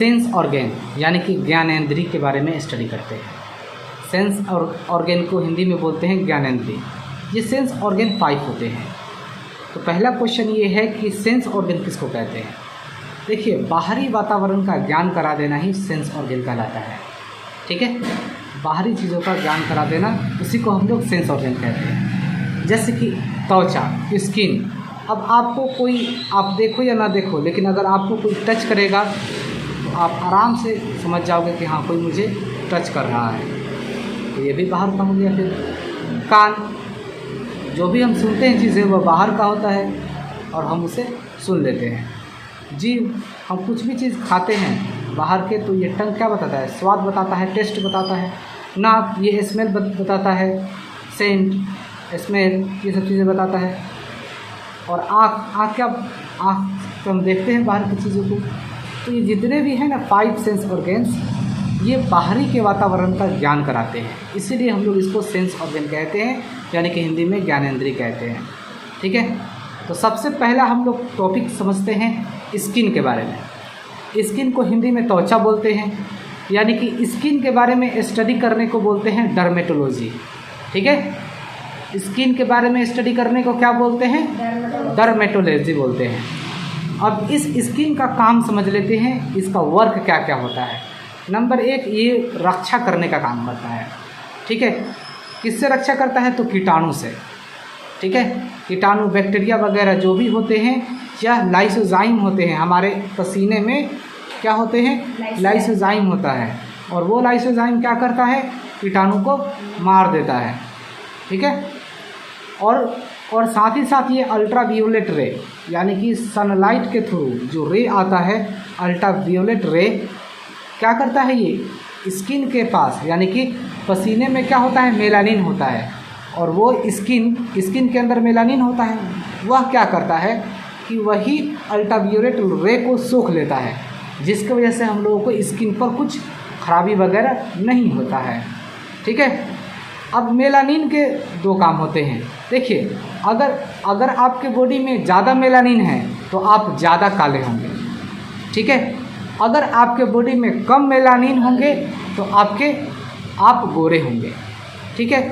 Sense organ यानी कि ज्ञानेंद्रिय के बारे में स्टडी करते हैं। सेंस और ऑर्गेन को हिंदी में बोलते हैं ज्ञानेंद्रिय। ये सेंस ऑर्गेन 5 होते हैं। तो पहला क्वेश्चन ये है कि सेंस ऑर्गेन किसको कहते हैं। देखिए, बाहरी वातावरण का ज्ञान करा देना ही सेंस ऑर्गेन कहलाता है। ठीक है, बाहरी चीज़ों का ज्ञान करा देना, उसी को हम लोग सेंस ऑर्गेन कहते हैं। जैसे कि त्वचा, स्किन। अब आपको कोई, आप देखो या ना देखो, लेकिन अगर आपको कोई टच करेगा तो आप आराम से समझ जाओगे कि हाँ, कोई मुझे टच कर रहा है। तो ये भी बाहर का हो गया। फिर कान, जो भी हम सुनते हैं चीज़ें वो बाहर का होता है और हम उसे सुन लेते हैं। जीभ, हम कुछ भी चीज़ खाते हैं बाहर के, तो ये टंग क्या बताता है, स्वाद बताता है, टेस्ट बताता है। नाक, ये स्मेल बताता है, सेंट, स्मेल, ये सब चीज़ें बताता है। और आँख क्या, आँख तो हम देखते हैं बाहर की चीज़ों को। तो ये जितने भी हैं ना 5 सेंस ऑर्गेन्स, ये बाहरी के वातावरण का ज्ञान कराते हैं, इसीलिए हम लोग इसको सेंस ऑर्गेन कहते हैं, यानी कि हिंदी में ज्ञानेंद्रिय कहते हैं। ठीक है, तो सबसे पहला हम लोग टॉपिक समझते हैं स्किन के बारे में। स्किन को हिंदी में त्वचा बोलते हैं, यानी कि स्किन के बारे में स्टडी करने को बोलते हैं डर्मेटोलॉजी। ठीक है, स्किन के बारे में स्टडी करने को क्या बोलते हैं, डर्मेटोलॉजी बोलते हैं। अब इस स्किन का काम समझ लेते हैं, इसका वर्क क्या क्या होता है। नंबर 1, ये रक्षा करने का काम करता है। ठीक है, किससे रक्षा करता है, तो कीटाणु से। ठीक है, कीटाणु, बैक्टीरिया वगैरह जो भी होते हैं, या लाइसोजाइम होते हैं। हमारे पसीने में क्या होते हैं, लाइसोजाइम होता है, और वो लाइसोजाइम क्या करता है, कीटाणु को मार देता है। ठीक है, और साथ ही साथ ये अल्ट्रावायोलेट रे, यानी कि सनलाइट के थ्रू जो रे आता है, अल्ट्रावायोलेट रे क्या करता है, ये स्किन के पास, यानी कि पसीने में क्या होता है, मेलानिन होता है, और वो स्किन के अंदर मेलानिन होता है। वह क्या करता है कि वही अल्ट्रावायोलेट रे को सोख लेता है, जिसकी वजह से हम लोगों को स्किन पर कुछ खराबी वगैरह नहीं होता है। ठीक है, अब मेलानिन के 2 काम होते हैं। देखिए, अगर आपके बॉडी में ज़्यादा मेलानिन है तो आप ज़्यादा काले होंगे। ठीक है, अगर आपके बॉडी में कम मेलानिन होंगे तो आप गोरे होंगे। ठीक है,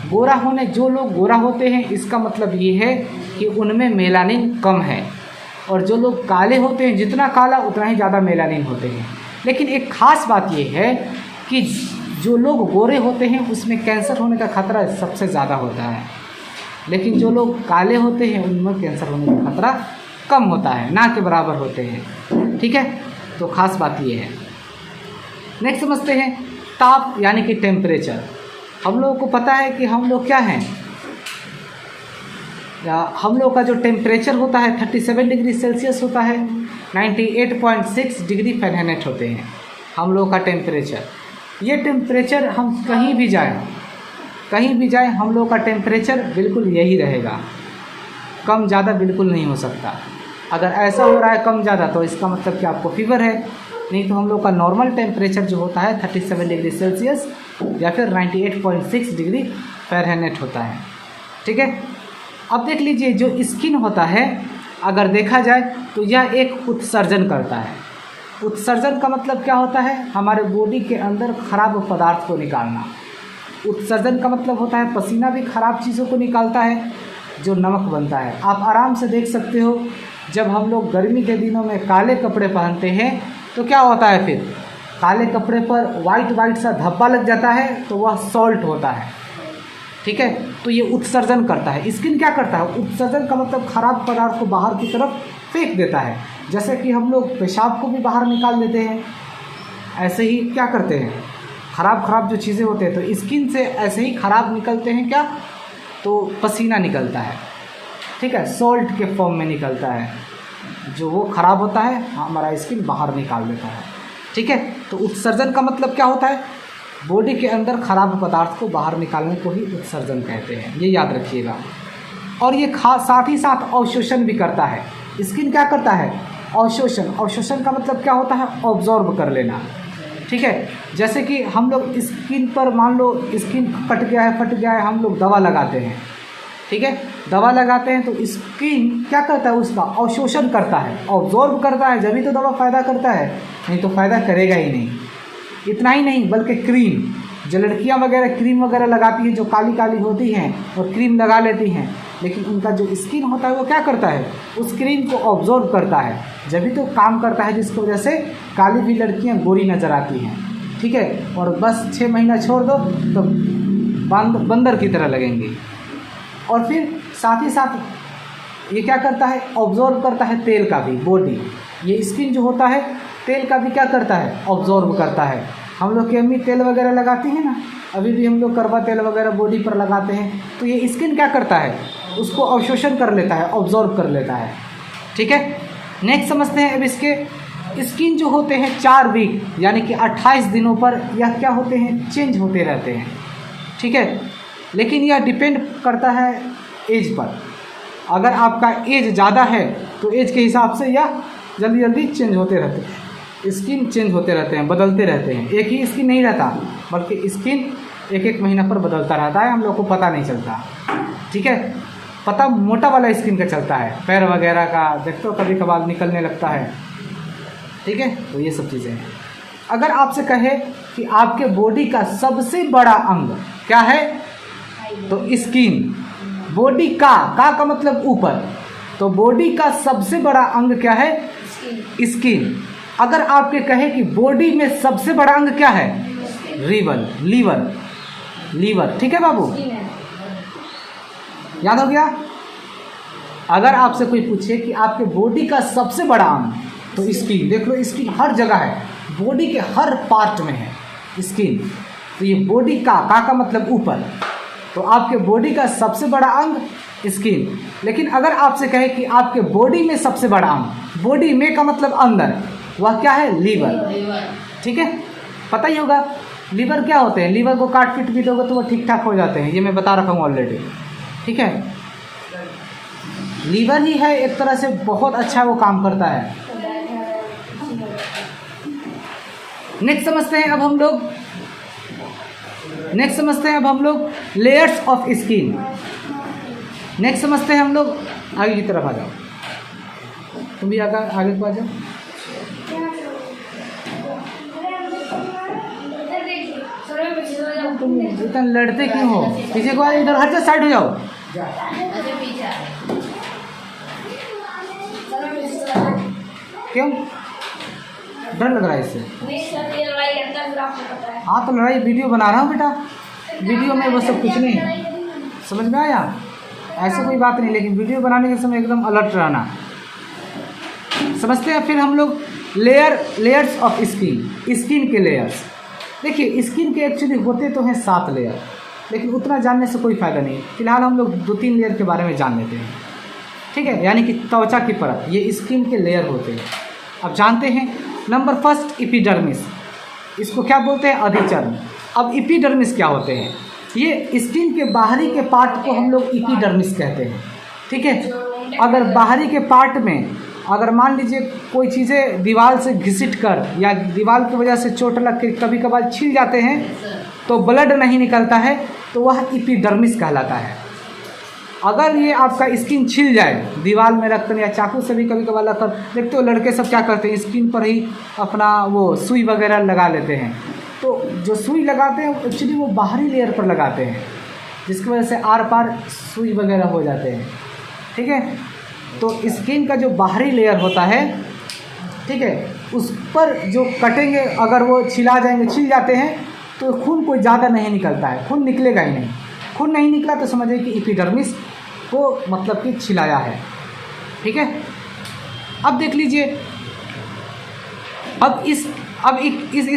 गोरा होने, जो लोग गोरा होते हैं इसका मतलब ये है कि उनमें मेलानिन कम है, और जो लोग काले होते हैं, जितना काला उतना ही ज़्यादा मेलानिन होते हैं। लेकिन एक ख़ास बात ये है कि जो लोग गोरे होते हैं उसमें कैंसर होने का खतरा सबसे ज़्यादा होता है, लेकिन जो लोग काले होते हैं उनमें कैंसर होने का खतरा कम होता है, ना के बराबर होते हैं। ठीक है, तो ख़ास बात ये है। नेक्स्ट समझते हैं ताप, यानी कि टेम्परेचर। हम लोगों को पता है कि हम लोग क्या हैं, हम लोग का जो टेम्परेचर होता है 37 डिग्री सेल्सियस होता है, 98.6 डिग्री फ़ारेनहाइट होते हैं हम लोग का टेम्परेचर। ये टेम्परेचर हम कहीं भी जाएं हम लोग का टेम्परेचर बिल्कुल यही रहेगा, कम ज़्यादा बिल्कुल नहीं हो सकता। अगर ऐसा हो रहा है कम ज़्यादा तो इसका मतलब कि आपको फीवर है, नहीं तो हम लोग का नॉर्मल टेम्परेचर जो होता है 37 डिग्री सेल्सियस या फिर 98.6 डिग्री फ़ारेनहाइट होता है। ठीक है, अब देख लीजिए, जो स्किन होता है अगर देखा जाए तो यह एक उत्सर्जन करता है। उत्सर्जन का मतलब क्या होता है, हमारे बॉडी के अंदर खराब पदार्थ को निकालना। उत्सर्जन का मतलब होता है पसीना भी खराब चीज़ों को निकालता है, जो नमक बनता है। आप आराम से देख सकते हो, जब हम लोग गर्मी के दिनों में काले कपड़े पहनते हैं तो क्या होता है, फिर काले कपड़े पर वाइट सा धब्बा लग जाता है, तो वह सॉल्ट होता है। ठीक है, तो ये उत्सर्जन करता है। स्किन क्या करता है, उत्सर्जन का मतलब खराब पदार्थ को बाहर की तरफ फेंक देता है। जैसे कि हम लोग पेशाब को भी बाहर निकाल देते हैं, ऐसे ही क्या करते हैं, खराब जो चीज़ें होते हैं, तो स्किन से ऐसे ही खराब निकलते हैं क्या, तो पसीना निकलता है। ठीक है, सॉल्ट के फॉर्म में निकलता है, जो वो खराब होता है हमारा स्किन बाहर निकाल देता है। ठीक है, तो उत्सर्जन का मतलब क्या होता है, बॉडी के अंदर खराब पदार्थ को बाहर निकालने को ही उत्सर्जन कहते हैं, ये याद रखिएगा। और ये साथ ही साथ अवशोषण भी करता है। स्किन क्या करता है, अवशोषण का मतलब क्या होता है, ऑब्जॉर्ब कर लेना। ठीक है, जैसे कि हम लोग स्किन पर, मान लो स्किन फट गया है, हम लोग दवा लगाते हैं। ठीक है, दवा लगाते हैं तो स्किन क्या करता है, उसका अवशोषण करता है, ऑब्जॉर्ब करता है, जब भी तो दवा फ़ायदा करता है। नहीं तो फ़ायदा करेगा ही नहीं। इतना ही नहीं बल्कि क्रीम, जो लड़कियां वगैरह क्रीम वगैरह लगाती हैं, जो काली काली होती हैं और क्रीम लगा लेती हैं, लेकिन उनका जो स्किन होता है वो क्या करता है, उस क्रीम को ऑब्जॉर्व करता है, जब भी तो काम करता है, जिसकी वजह से काली भी लड़कियां गोरी नज़र आती हैं। ठीक है, और बस 6 महीना छोड़ दो तो बंदर की तरह लगेंगे। और फिर साथ ही साथ ये क्या करता है, ऑब्जॉर्व करता है तेल का भी। बॉडी, ये स्किन जो होता है तेल का भी क्या करता है, ऑब्जॉर्व करता है। हम लोग की अम्मी तेल वगैरह लगाती हैं ना, अभी भी हम लोग करवा तेल वगैरह बॉडी पर लगाते हैं, तो ये स्किन क्या करता है, उसको अवशोषण कर लेता है, ऑब्जॉर्व कर लेता है। ठीक है, नेक्स्ट समझते हैं अब इसके स्किन जो होते हैं 4 वीक यानी कि 28 दिनों पर यह क्या होते हैं, चेंज होते रहते हैं। ठीक है, लेकिन यह डिपेंड करता है एज पर। अगर आपका एज ज़्यादा है तो एज के हिसाब से यह जल्दी जल्दी चेंज होते रहते हैं, स्किन चेंज होते रहते हैं, बदलते रहते हैं। एक ही स्किन नहीं रहता, बल्कि स्किन 1-1 महीना पर बदलता रहता है, हम लोग को पता नहीं चलता। ठीक है, पता मोटा वाला स्किन का चलता है, पैर वगैरह का देखते हो कभी कभार निकलने लगता है। ठीक है, तो ये सब चीज़ें हैं। अगर आपसे कहे कि आपके बॉडी का सबसे बड़ा अंग क्या है, तो स्किन। बॉडी का मतलब ऊपर, तो बॉडी का सबसे बड़ा अंग क्या है, स्किन। अगर आपके कहे कि बॉडी में सबसे बड़ा अंग क्या है, लीवर। ठीक है बाबू, याद हो गया। अगर आपसे कोई पूछे कि आपके बॉडी का सबसे बड़ा अंग, तो स्किन। देख लो, स्किन हर जगह है, बॉडी के हर पार्ट में है स्किन। तो ये बॉडी का मतलब ऊपर, तो आपके बॉडी का सबसे बड़ा अंग स्किन। लेकिन अगर आपसे कहे कि आपके बॉडी में सबसे बड़ा अंग, बॉडी में का मतलब अंदर, वह क्या है, लीवर। ठीक है, पता ही होगा लीवर क्या होते हैं। लीवर को काट पीट भी दोगे तो वो ठीक ठाक हो जाते हैं, ये मैं बता रखा हूँ ऑलरेडी। ठीक है, लीवर ही है एक तरह से, बहुत अच्छा वो काम करता है। नेक्स्ट समझते हैं अब हम लोग लेयर्स ऑफ स्किन। नेक्स्ट समझते हैं हम लोग, आगे की तरफ आ जाओ, तुम भी आगे को आ जाओ। तुम इतना लड़ते क्यों हो, पीछे को इधर हर से साइड हो जाओ। क्यों डर लग रहा है इससे? हाँ, तो लड़ाई वीडियो बना रहा हूँ बेटा, वीडियो में वो सब कुछ नहीं, समझ में आया? ऐसा कोई बात नहीं, लेकिन वीडियो बनाने के समय एकदम अलर्ट रहना। समझते हैं फिर हम लोग लेयर्स ऑफ स्किन के लेयर्स। देखिए, स्किन के एक्चुअली होते तो हैं 7 लेयर, लेकिन उतना जानने से कोई फ़ायदा नहीं। फिलहाल हम लोग 2-3 लेयर के बारे में जान लेते हैं। ठीक है, यानी कि त्वचा की परत, ये स्किन के लेयर होते हैं। अब जानते हैं, नंबर 1 एपिडर्मिस, इसको क्या बोलते हैं, अधिचर्म। अब एपिडर्मिस क्या होते हैं, ये स्किन के बाहरी के पार्ट को हम लोग एपिडर्मिस कहते हैं। ठीक है, अगर बाहरी के पार्ट में अगर मान लीजिए कोई चीज़ें दीवार से घिसट कर या दीवार की वजह से चोट लग के कभी कभार छिल जाते हैं, तो ब्लड नहीं निकलता है, तो वह एपिडर्मिस कहलाता है। अगर ये आपका स्किन छिल जाए दीवार में रखकर या चाकू से भी कभी कभार लगकर, देखते हो लड़के सब क्या करते हैं, स्किन पर ही अपना वो सुई वगैरह लगा लेते हैं। तो जो सुई लगाते हैं एक्चुअली वो बाहरी लेयर पर लगाते हैं, जिसकी वजह से आर पार सुई वगैरह हो जाते हैं। ठीक है, तो स्किन का जो बाहरी लेयर होता है, ठीक है, उस पर जो कटेंगे अगर वो छिल जाते हैं, तो खून कोई ज़्यादा नहीं निकलता है, खून निकलेगा ही नहीं। खून नहीं निकला तो समझिए कि एपिडर्मिस को मतलब कि छिलाया है। ठीक है, अब देख लीजिए, अब इस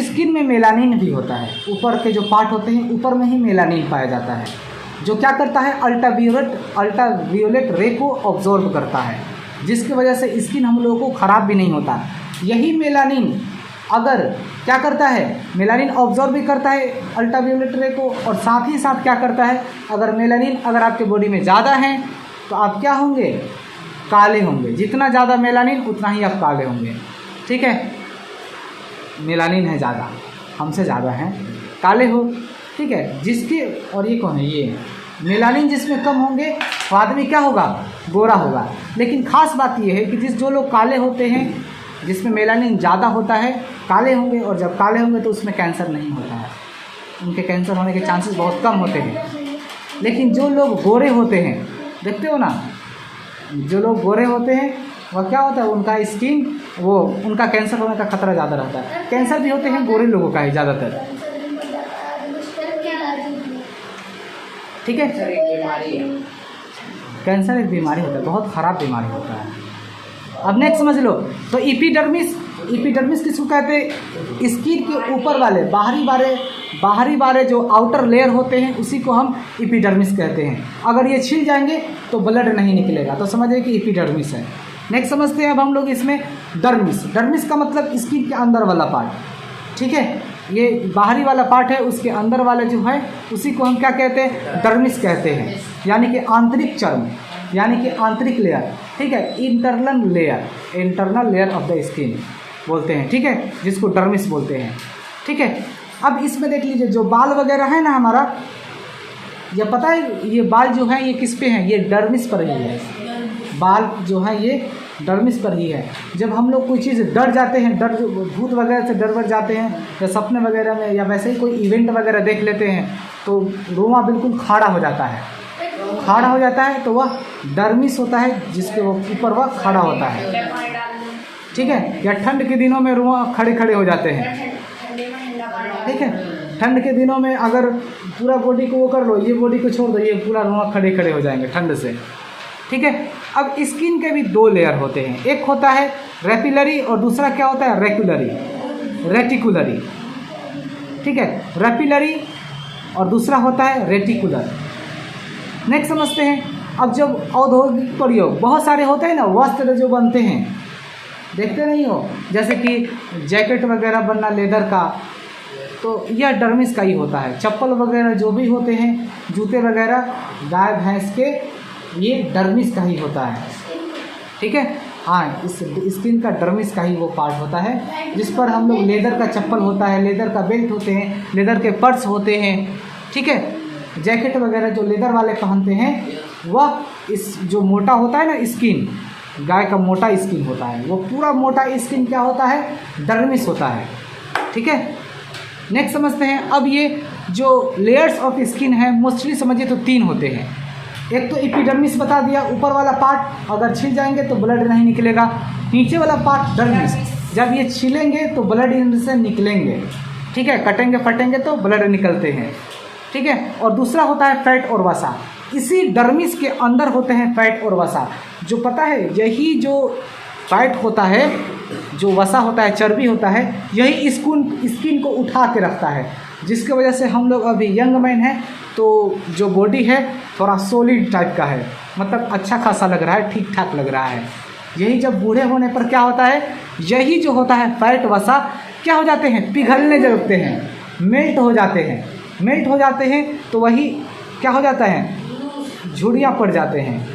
स्किन में मेलानिन भी होता है। ऊपर के जो पार्ट होते हैं, ऊपर में ही मेलानिन पाया जाता है, जो क्या करता है, अल्ट्रावियोलेट रे को ऑब्जॉर्व करता है, जिसकी वजह से स्किन हम लोगों को ख़राब भी नहीं होता। यही मेलानिन अगर क्या करता है, मेलानिन ऑब्जॉर्व भी करता है अल्ट्रावियोलेट रे को, और साथ ही साथ क्या करता है, अगर मेलानिन अगर आपके बॉडी में ज़्यादा है तो आप क्या होंगे, काले होंगे। जितना ज़्यादा मेलानिन उतना ही आप काले होंगे। ठीक है, मेलानिन है ज़्यादा, हमसे ज़्यादा हैं, काले हो। ठीक है, जिसके, और ये कौन है, ये मेलानिन जिसमें कम होंगे वो आदमी क्या होगा, गोरा होगा। लेकिन ख़ास बात ये है कि जो लोग काले होते हैं जिसमें मेलानिन ज़्यादा होता है काले होंगे, और जब काले होंगे तो उसमें कैंसर नहीं होता है, उनके कैंसर होने के चांसेस बहुत कम होते हैं। लेकिन जो लोग गोरे होते हैं, देखते हो ना, जो लोग गोरे होते हैं वह क्या होता है, उनका स्किन वो उनका कैंसर होने का खतरा ज़्यादा रहता है। कैंसर भी होते हैं गोरे लोगों का ही ज़्यादातर, ठीक है। कैंसर एक बीमारी होता है, बहुत ख़राब बीमारी होता है। अब नेक्स्ट समझ लो, तो एपिडर्मिस किसको कहते हैं, स्किन के ऊपर वाले बाहरी वाले जो आउटर लेयर होते हैं उसी को हम एपिडर्मिस कहते हैं। अगर ये छिल जाएंगे तो ब्लड नहीं निकलेगा, तो समझिए कि एपिडर्मिस है। नेक्स्ट समझते हैं अब हम लोग इसमें डर्मिस का मतलब स्किन के अंदर वाला पार्ट, ठीक है। ये बाहरी वाला पार्ट है, उसके अंदर वाला जो है उसी को हम क्या कहते हैं, डर्मिस कहते हैं, यानी कि आंतरिक चर्म, यानी कि आंतरिक लेयर, ठीक है। Internal layer of the skin बोलते हैं, ठीक है, जिसको डर्मिस बोलते हैं, ठीक है। अब इसमें देख लीजिए जो बाल वगैरह है ना हमारा, ये पता है ये बाल जो है ये किस पे हैं, ये डर्मिस पर ही है। बाल जो है ये डर्मिस पर ही है। जब हम लोग कोई चीज़ डर जाते हैं, भूत वगैरह से डर जाते हैं, या सपने वगैरह में, या वैसे ही कोई इवेंट वगैरह देख लेते हैं, तो रोआ बिल्कुल खाड़ा हो जाता है, तो वह डर्मिस होता है, जिसके वो ऊपर वह खड़ा होता है, ठीक है। या ठंड के दिनों में रोआ खड़े हो जाते हैं, ठीक है। ठंड के दिनों में अगर पूरा बॉडी को वो कर लो, ये बॉडी को छोड़ दो, ये पूरा रोआ खड़े हो जाएंगे ठंड से, ठीक है। अब स्किन के भी दो लेयर होते हैं, एक होता है रेपिलरी और दूसरा क्या होता है, रेटिकुलरी, ठीक है। रेपिलरी और दूसरा होता है रेटिकुलर। नेक्स्ट समझते हैं, अब जब औद्योगिक प्रयोग बहुत सारे होते हैं ना, वस्त्र जो बनते हैं, देखते नहीं हो, जैसे कि जैकेट वगैरह बनना लेदर का, तो यह डर्मिस का ही होता है। चप्पल वगैरह जो भी होते हैं, जूते वगैरह गाय भैंस के, ये डर्मिस का ही होता है, ठीक है। हाँ, इस स्किन का डर्मिस का ही वो पार्ट होता है, जिस पर हम लोग लेदर का चप्पल होता है, लेदर का बेल्ट होते हैं, लेदर के पर्स होते हैं, ठीक है। जैकेट वगैरह जो लेदर वाले पहनते हैं, वह इस जो मोटा होता है ना स्किन, गाय का मोटा स्किन होता है, वो पूरा मोटा स्किन क्या होता है, डर्मिस होता है, ठीक है। नेक्स्ट समझते हैं, अब ये जो लेयर्स ऑफ स्किन है मोस्टली समझिए तो 3 होते हैं। एक तो एपिडर्मिस बता दिया, ऊपर वाला पार्ट, अगर छिल जाएंगे तो ब्लड नहीं निकलेगा। नीचे वाला पार्ट डर्मिस, जब ये छिलेंगे तो ब्लड इनसे निकलेंगे, ठीक है, कटेंगे फटेंगे तो ब्लड निकलते हैं, ठीक है। और दूसरा होता है फैट और वसा। इसी डर्मिस के अंदर होते हैं फैट और वसा, जो पता है यही जो फैट होता है, जो वसा होता है, चर्बी होता है, यही स्किन को उठा के रखता है, जिसके वजह से हम लोग अभी यंग मैन हैं तो जो बॉडी है थोड़ा सॉलिड टाइप का है, मतलब अच्छा खासा लग रहा है, ठीक ठाक लग रहा है। यही जब बूढ़े होने पर क्या होता है, यही जो होता है फैट वसा क्या हो जाते हैं, पिघलने लगते हैं, मेल्ट हो जाते हैं, तो वही क्या हो जाता है, झुर्रियाँ पड़ जाते हैं,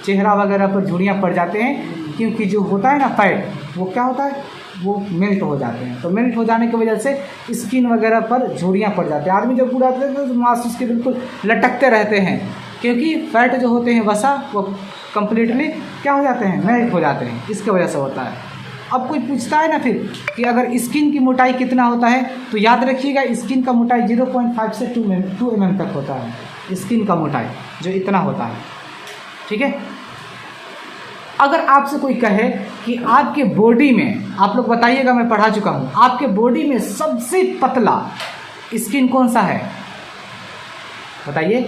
चेहरा वगैरह पर झुर्रियाँ पड़ जाते हैं, क्योंकि जो होता है ना फैट, वो क्या होता है, वो मेल्ट हो जाते हैं। तो मेल्ट हो जाने की वजह से स्किन वगैरह पर झुर्रियाँ पड़ जाते हैं। आदमी जब बूढ़ा होता है तो मांस उसके बिल्कुल लटकते रहते हैं, क्योंकि फैट जो होते हैं वसा, वो कंप्लीटली क्या हो जाते हैं, मेल्ट हो जाते हैं, इसके वजह से होता है। अब कोई पूछता है ना फिर कि अगर स्किन की मोटाई कितना होता है, तो याद रखिएगा स्किन का मोटाई 0.5 से 2 mm तक होता है, स्किन का मोटाई जो इतना होता है, ठीक है। अगर आपसे कोई कहे कि आपके बॉडी में, आप लोग बताइएगा, मैं पढ़ा चुका हूँ, आपके बॉडी में सबसे पतला स्किन कौन सा है, बताइए।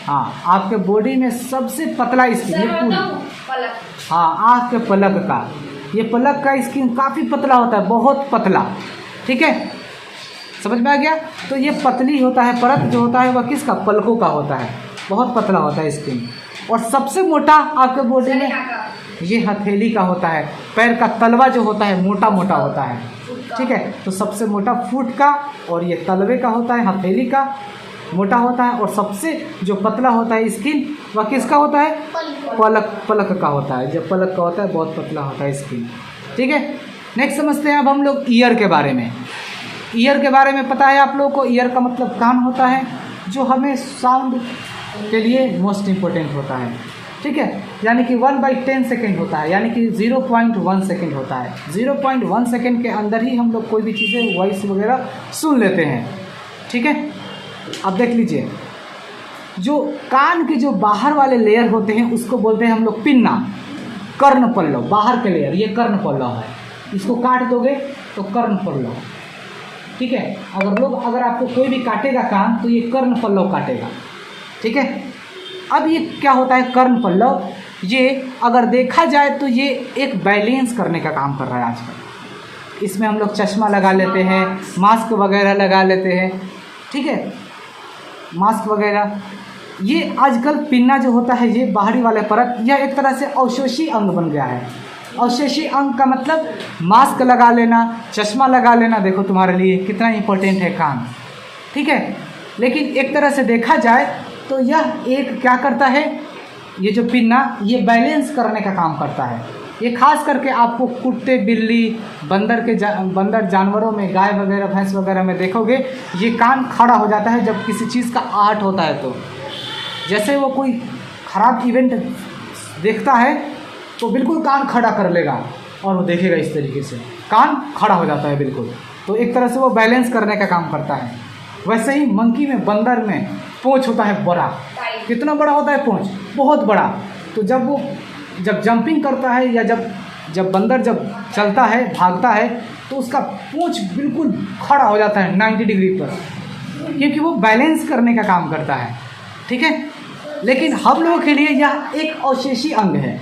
हाँ, आपके बॉडी में सबसे पतला स्किन, ये पूरी, हाँ, आँख के पलक का, ये पलक का स्किन काफ़ी पतला होता है, बहुत पतला, ठीक है, समझ में आ गया। तो ये पतली होता है, परत जो होता है वह किसका, पलकों का होता है, बहुत पतला होता है स्किन। और सबसे मोटा आपके बॉडी में ये हथेली का होता है, पैर का तलवा जो होता है मोटा मोटा होता है, ठीक है। तो सबसे मोटा फुट का, और ये तलवे का होता है, हथेली का मोटा होता है, और सबसे जो पतला होता है स्किन वह किसका होता है, पलक का होता है, जो पलक का होता है बहुत पतला होता है स्किन, ठीक है। नेक्स्ट समझते हैं अब हम लोग ईयर के बारे में। ईयर के बारे में पता है आप लोगों को, ईयर का मतलब कान होता है, जो हमें साउंड के लिए मोस्ट इम्पोर्टेंट होता है, ठीक है, यानी कि 1/10 सेकेंड होता है, यानी कि 0.1 सेकेंड होता है। 0.1 सेकेंड के अंदर ही हम लोग कोई भी चीज़ें वॉइस वगैरह सुन लेते हैं। ठीक है, अब देख लीजिए, जो कान के जो बाहर वाले लेयर होते हैं उसको बोलते हैं हम लोग पिन्ना, कर्ण पल्लव, बाहर के लेयर, ये कर्ण पल्लव है। इसको काट दोगे तो कर्ण पल्लव। ठीक है, अगर आपको कोई भी काटेगा कान तो ये कर्ण पल्लव काटेगा। ठीक है, अब ये क्या होता है कर्ण पल्लव, ये अगर देखा जाए तो ये एक बैलेंस करने का काम कर रहा है आजकल। इसमें हम लोग चश्मा लगा लेते हैं, मास्क वगैरह लगा लेते हैं। ठीक है, मास्क वगैरह, ये आजकल पिन्ना जो होता है ये बाहरी वाला परत, यह एक तरह से अवशेषी अंग बन गया है। अवशेषी अंग का मतलब मास्क लगा लेना, चश्मा लगा लेना, देखो तुम्हारे लिए कितना इम्पोर्टेंट है कान। ठीक है, लेकिन एक तरह से देखा जाए तो यह एक क्या करता है, ये जो पिन्ना ये बैलेंस करने का काम करता है। ये खास करके आपको कुत्ते, बिल्ली, बंदर जानवरों में, गाय वगैरह, भैंस वगैरह में देखोगे ये कान खड़ा हो जाता है जब किसी चीज़ का आहट होता है। तो जैसे वो कोई ख़राब इवेंट देखता है तो बिल्कुल कान खड़ा कर लेगा और वो देखेगा इस तरीके से, कान खड़ा हो जाता है बिल्कुल। तो एक तरह से वो बैलेंस करने का काम करता है। वैसे ही मंकी में, बंदर में पूंछ होता है बड़ा। कितना बड़ा होता है पूंछ? बहुत बड़ा। तो जब जंपिंग करता है या जब बंदर जब चलता है, भागता है, तो उसका पूंछ बिल्कुल खड़ा हो जाता है 90 डिग्री पर, क्योंकि वो बैलेंस करने का काम करता है। ठीक है, लेकिन हम लोगों के लिए यह एक अवशेषी अंग है।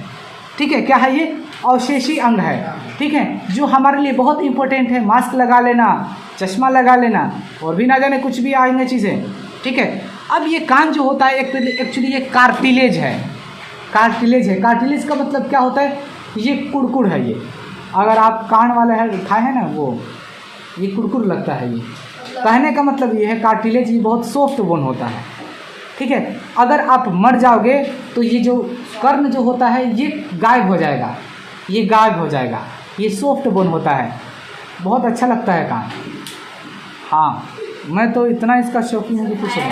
ठीक है, क्या है ये? अवशेषी अंग है। ठीक है, जो हमारे लिए बहुत इंपॉर्टेंट है। मास्क लगा लेना, चश्मा लगा लेना, और भी ना जाने कुछ भी आएंगे चीज़ें। ठीक है, अब ये कान जो होता है एक्चुअली ये कार्टिलेज है। कार्टिलेज है। कार्टिलेज का मतलब क्या होता है? ये कुड़कुड़ है। ये अगर आप कान वाले है खाए हैं ना, वो ये कुड़कुड़ लगता है। ये कहने का मतलब ये है कार्टिलेज ये बहुत सॉफ्ट बोन होता है। ठीक है, अगर आप मर जाओगे तो ये जो कर्ण जो होता है ये गायब हो जाएगा, ये गायब हो जाएगा। ये सॉफ्ट बोन होता है, बहुत अच्छा लगता है कान। हाँ, मैं तो इतना इसका शौकीन हूँ कि कुछ नहीं,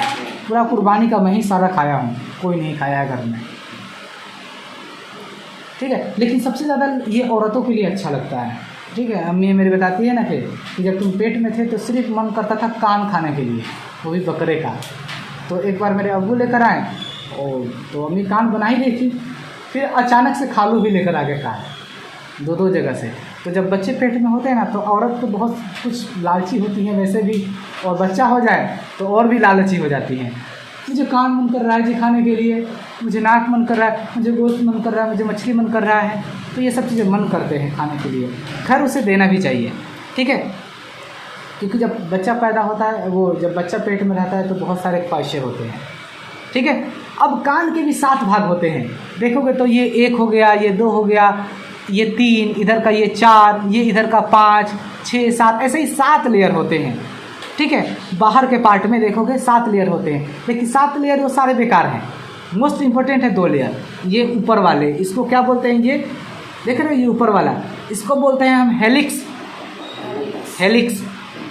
पूरा कुर्बानी का मैं ही सारा खाया हूँ, कोई नहीं खाया है घर में। ठीक है, लेकिन सबसे ज़्यादा ये औरतों के लिए अच्छा लगता है। ठीक है, अम्मी मेरी बताती है ना कि जब तुम पेट में थे तो सिर्फ मन करता था कान खाने के लिए, वो भी बकरे का। तो एक बार मेरे अब्बू लेकर आए और तो अम्मी कान बना ही रही थी, फिर अचानक से खालू भी लेकर आ गए कान, दो जगह से। तो जब बच्चे पेट में होते हैं ना तो औरत तो बहुत कुछ लालची होती है वैसे भी, और बच्चा हो जाए तो और भी लालची हो जाती हैं। मुझे कान मन कर रहा है जी खाने के लिए, मुझे नाक मन कर रहा है, मुझे गोश्त मन कर रहा है, मुझे मछली मन कर रहा है। तो ये सब चीज़ें मन करते हैं खाने के लिए। खैर उसे देना भी चाहिए। ठीक है, क्योंकि जब बच्चा पैदा होता है, वो जब बच्चा पेट में रहता है तो बहुत सारे ख्वाहिशें होते हैं। ठीक है, अब कान के भी 7 भाग होते हैं। देखोगे तो ये 1 हो गया, ये 2 हो गया, ये 3, इधर का ये 4, ये इधर का 5, 6, 7, ऐसे ही 7 लेयर होते हैं। ठीक है, बाहर के पार्ट में देखोगे 7 लेयर होते हैं, लेकिन 7 लेयर वो सारे बेकार हैं। मोस्ट इम्पोर्टेंट है 2 लेयर। ये ऊपर वाले, इसको क्या बोलते हैं? ये देख रहे हो, ये ऊपर वाला, इसको बोलते हैं हम हेलिक्स, हेलिक्स।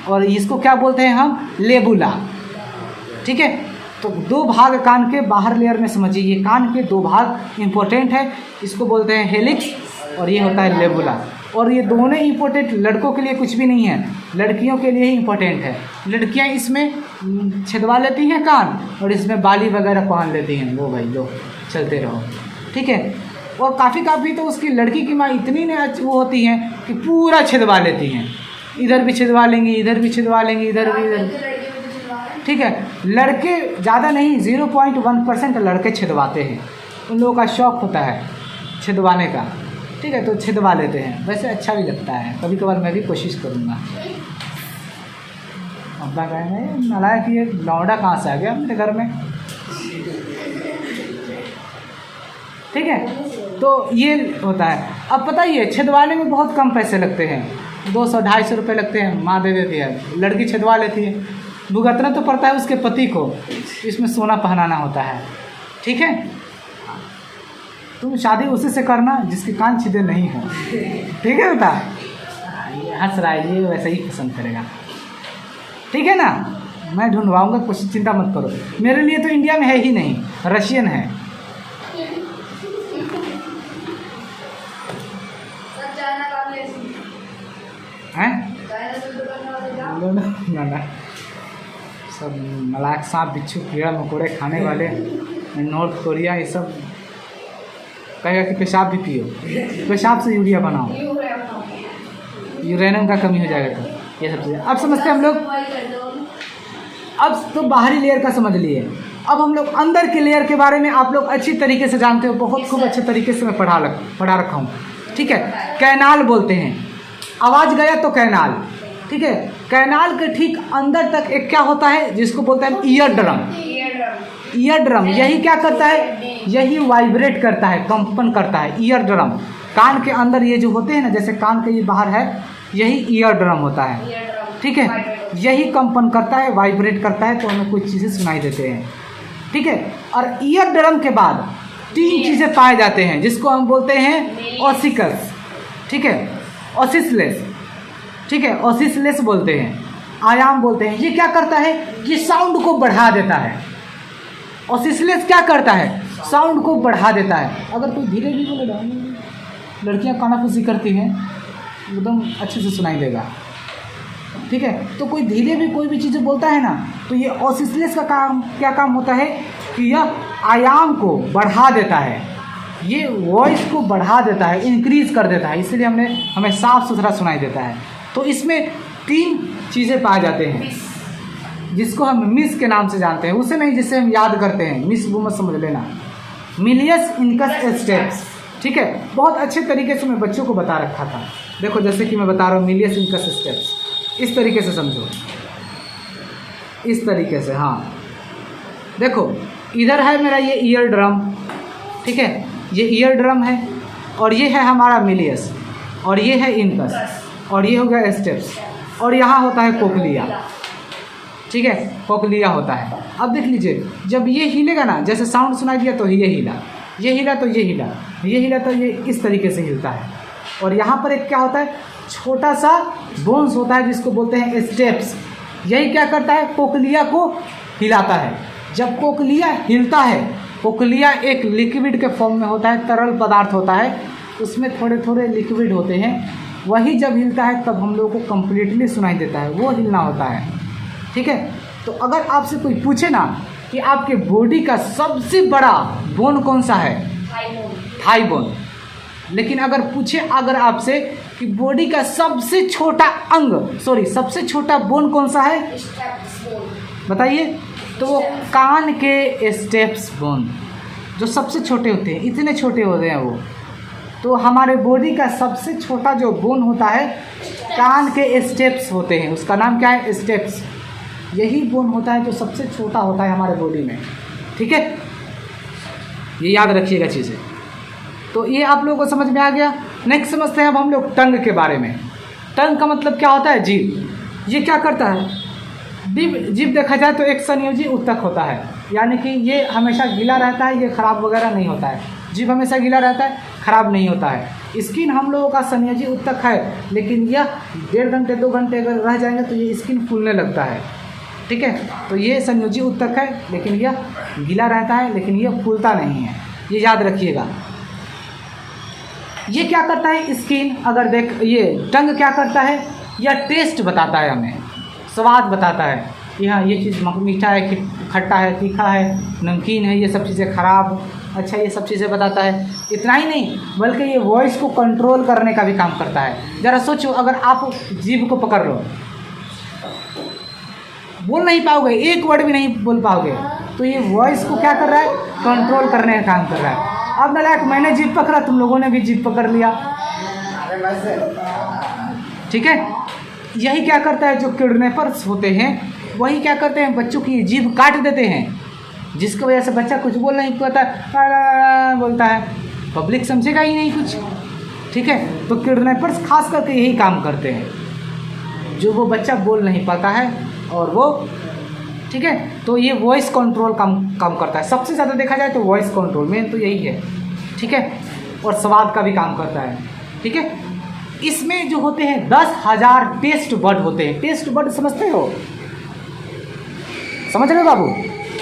और इसको क्या बोलते हैं हम? लेबुला। ठीक है, तो 2 भाग कान के बाहर लेयर में समझिए। ये कान के 2 भाग इंपॉर्टेंट है, इसको बोलते हैं हेलिक्स और ये होता है लेबुला। और ये दोनों इंपॉर्टेंट लड़कों के लिए कुछ भी नहीं है, लड़कियों के लिए ही इंपॉर्टेंट है। लड़कियां इसमें छिदवा लेती हैं कान और इसमें बाली वगैरह पहन लेती हैं। वो भाई लो, चलते रहो। ठीक है, और काफ़ी तो उसकी लड़की की माँ इतनी ने वो होती हैं कि पूरा छिदवा लेती हैं, इधर भी छिदवा लेंगी, इधर भी छिदवा लेंगी, इधर भी, इधर। ठीक है, लड़के ज़्यादा नहीं, 0.1% लड़के छिदवाते हैं। उन लोगों का शौक़ होता है छिदवाने का। ठीक है, तो छिदवा लेते हैं, वैसे अच्छा भी लगता है। कभी कभार मैं भी कोशिश करूँगा। अब्बा कहेंगे नालायक ये लौंडा कहाँ से आ गया मेरे घर में। ठीक है, तो ये होता है। अब पता ही है छिदवाने में बहुत कम पैसे लगते हैं, 200-250 रुपये लगते हैं, माँ दे देती है, लड़की छिदवा लेती है। भुगतना तो पड़ता है उसके पति को, इसमें सोना पहनाना होता है। ठीक है, तुम शादी उसी से करना जिसके कान छिदे नहीं हो। ठीक है बेटा, ये हंस रहा है, ये वैसे ही पसंद करेगा। ठीक है ना, मैं ढूंढवाऊंगा, कुछ चिंता मत करो। मेरे लिए तो इंडिया में है ही नहीं, रशियन है। ना ना, सब मलाक, सांप बिच्छू कीड़ा मकोड़े खाने वाले, नॉर्थ कोरिया, ये सब कहेगा कि पेशाब भी पियो, पेशाब से यूरिया बनाओ, यूरेनियम का कमी हो जाएगा। तो ये सब चीज़ें अब समझते हैं हम लोग। अब तो बाहरी लेयर का समझ लिए, अब हम लोग अंदर के लेयर के बारे में आप लोग अच्छी तरीके से जानते हो, बहुत खूब अच्छे तरीके से मैं पढ़ा रखा हूँ। ठीक है, कैनाल बोलते हैं, आवाज़ गया तो कैनाल। ठीक है, कैनाल के ठीक अंदर तक एक क्या होता है जिसको बोलते हैं ईयर ड्रम। ईयर ड्रम यही क्या करता है, यही वाइब्रेट करता है, कंपन करता है। ईयर ड्रम कान के अंदर ये जो होते हैं ना, जैसे कान के ये बाहर है, यही ईयर ड्रम होता है। ठीक है, यही कंपन करता है, वाइब्रेट करता है, तो हमें कुछ चीज़ें सुनाई देते हैं। ठीक है, और ईयर ड्रम के बाद 3 चीज़ें पाए जाते हैं जिसको हम बोलते हैं ऑसिकल्स। ठीक है, ऑसिसलेस। ठीक है, ऑसिसलेस बोलते हैं, आयाम बोलते हैं। ये क्या करता है, ये साउंड को बढ़ा देता है। ऑसिसलेस क्या करता है, साउंड को बढ़ा देता है। अगर कोई धीरे भी बोले, लड़कियां कानाफूसी करती हैं, एकदम अच्छे से सुनाई देगा। ठीक है, तो कोई धीरे भी कोई भी चीज़ बोलता है ना, तो ये ऑसिसलेस का काम क्या काम होता है कि यह आयाम को बढ़ा देता है, ये वॉइस को बढ़ा देता है, इंक्रीज कर देता है, इसलिए हमें साफ सुथरा सुनाई देता है। तो इसमें 3 चीज़ें पाए जाते हैं जिसको हम मिस के नाम से जानते हैं, उसे नहीं जिससे हम याद करते हैं। मिस वो मत समझ लेना, मिलियस इनकस स्टेप्स। ठीक है, बहुत अच्छे तरीके से मैं बच्चों को बता रखा था। देखो जैसे कि मैं बता रहा हूँ मिलियस इनकस स्टेप्स, इस तरीके से समझो, इस तरीके से। हाँ देखो, इधर है मेरा ये ईयर ड्रम। ठीक है, ये ईयर ड्रम है, और ये है हमारा मिलियस, और ये है इनकस, और ये हो गया स्टेप्स, और यहाँ होता है कोक्लिया। ठीक है, कोक्लिया होता है। अब देख लीजिए, जब ये हिलेगा ना, जैसे साउंड सुनाई दिया तो ये हिला, ये हिला तो ये हिला, ये हिला तो ये इस तरीके से हिलता है। और यहाँ पर एक क्या होता है, छोटा सा बोन्स होता है जिसको बोलते हैं स्टेप्स। यही क्या करता है, कोक्लिया को हिलाता है। जब कोक्लिया हिलता है, कोक्लिया एक लिक्विड के फॉर्म में होता है, तरल पदार्थ होता है, उसमें थोड़े थोड़े लिक्विड होते हैं। वही जब हिलता है तब हम लोगों को कम्प्लीटली सुनाई देता है, वो हिलना होता है। ठीक है, तो अगर आपसे कोई पूछे ना कि आपके बॉडी का सबसे बड़ा बोन कौन सा है, थाई बोन। लेकिन अगर पूछे अगर आपसे कि बॉडी का सबसे छोटा अंग, सबसे छोटा बोन कौन सा है, बताइए, तो वो कान के स्टेप्स बोन, जो सबसे छोटे होते हैं, इतने छोटे होते हैं वो। तो हमारे बॉडी का सबसे छोटा जो बोन होता है, कान के स्टेप्स होते हैं, उसका नाम क्या है, स्टेप्स। यही बोन होता है जो सबसे छोटा होता है हमारे बॉडी में। ठीक है, ये याद रखिएगा चीज़ें। तो ये आप लोगों को समझ में आ गया। नेक्स्ट समझते हैं अब हम लोग टंग के बारे में। टंग का मतलब क्या होता है, जीभ। ये क्या करता है, जीभ देखा जाए तो एक संयोजी उत्तक होता है, यानी कि ये हमेशा गीला रहता है, ये खराब वगैरह नहीं होता है। जीभ हमेशा गीला रहता है, खराब नहीं होता है। स्किन हम लोगों का संयोजी उत्तक है, लेकिन यह 1.5 घंटे 2 घंटे अगर रह जाएंगे तो ये स्किन फूलने लगता है। ठीक है, तो ये संयोजी उत्तक है, लेकिन यह गीला रहता है, लेकिन यह फूलता नहीं है, ये याद रखिएगा। ये क्या करता है, स्किन अगर ये टंग क्या करता है, यह टेस्ट बताता है, हमें स्वाद बताता है कि हाँ ये चीज़ मीठा है, खट्टा है, तीखा है, नमकीन है, ये सब चीज़ें खराब, अच्छा, ये सब चीज़ें बताता है। इतना ही नहीं, बल्कि ये वॉइस को कंट्रोल करने का भी काम करता है। ज़रा सोचो, अगर आप जीभ को पकड़ लो, बोल नहीं पाओगे, एक वर्ड भी नहीं बोल पाओगे, तो ये वॉइस को क्या कर रहा है, कंट्रोल करने का काम कर रहा है। अब नालायक, मैंने जीभ पकड़ा, तुम लोगों ने भी जीभ पकड़ लिया। ठीक है, यही क्या करता है, जो किडनैपर्स होते हैं वही क्या करते हैं, बच्चों की जीभ काट देते हैं, जिसकी वजह से बच्चा कुछ बोल नहीं पाता, बोलता है, पब्लिक समझेगा ही नहीं कुछ। ठीक है, तो किडनैपर्स खास करके यही काम करते हैं, जो वो बच्चा बोल नहीं पाता है, और वो ठीक है, तो ये वॉइस कंट्रोल काम करता है। सबसे ज़्यादा देखा जाए तो वॉइस कंट्रोल मेन तो यही है। ठीक है, और स्वाद का भी काम करता है। ठीक है, इसमें जो होते हैं 10,000 टेस्ट बड होते हैं। टेस्ट बड समझते हो, समझ रहे हो बाबू,